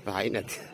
भाई नहीं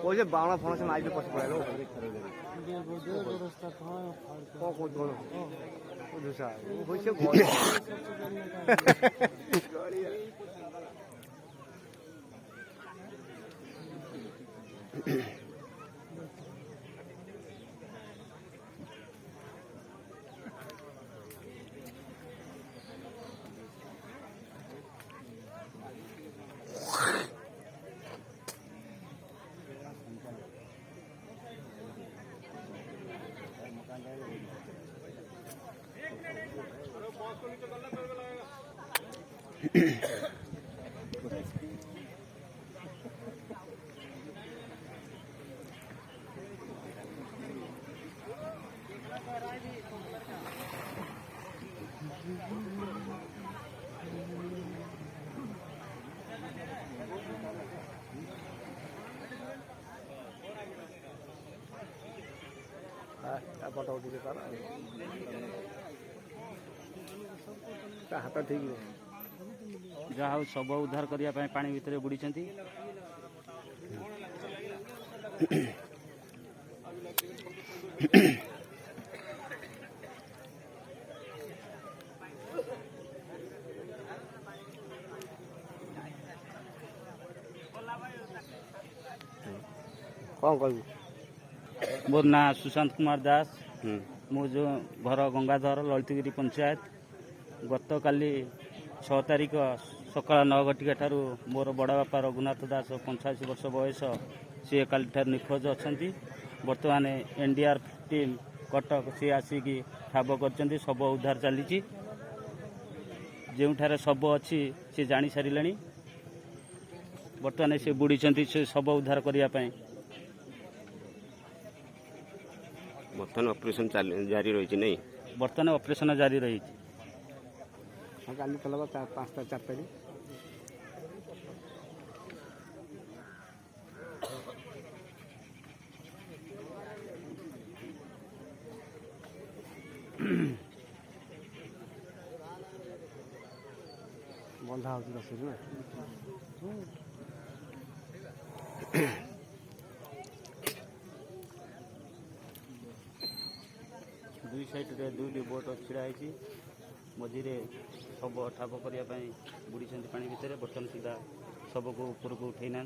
वो जो बावना फोन से माइक पे पछ पड़े लो को को दोनो वो दूसरा वो होइसे गोल पटा उठी तार हाथ ठीक जहाँ हूँ शव उद्धार करने पानी भितर बुड़ी कौन कहू मोर ना सुशांत कुमार दास मो जो घर गंगाधर ललितगिरी पंचायत गत काली 6 तारिख सकाल 9 घटिका ठारू मोर बड़ बापा रघुनाथ दास 85 वर्ष बयस सी काली ठार निखोज अच्छा बर्तमान एनडीआर टीम कटक सी आसिक ठाब कर शव उद्धार चली जो शव अच्छी सी जानी सारे बर्तमान से बुड़ी से शव उद्धार करने बर्तमान ऑपरेशन जारी रही नहीं बर्तमान ऑपरेशन जारी रही काली चल 5 4 तारीख बंधा हो दुई साइड रे दुईटी बोट छिड़ाई मझीरे शव ठाब करने बुड़ी पानी भितर बर्तमान सुधा शव को ऊपर को उठे ना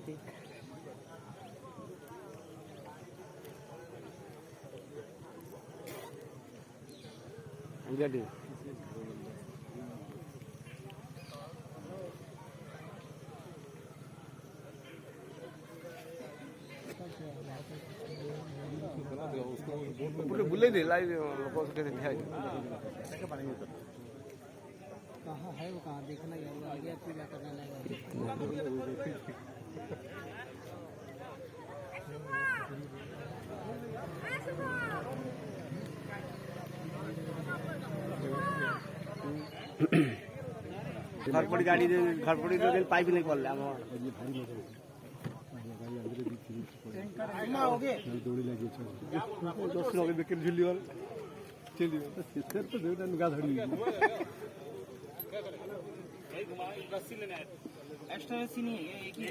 बुले दे लाइव लोग कहाँ है वो कहाँ देखना यार पूजा करना घरपड़ी गाड़ी घरपड़ी पाइप नहीं पड़े दौड़ी लगे झुली वाल चलिए तो नुगा धड़ी एक्स्ट्रा सीन है एक ही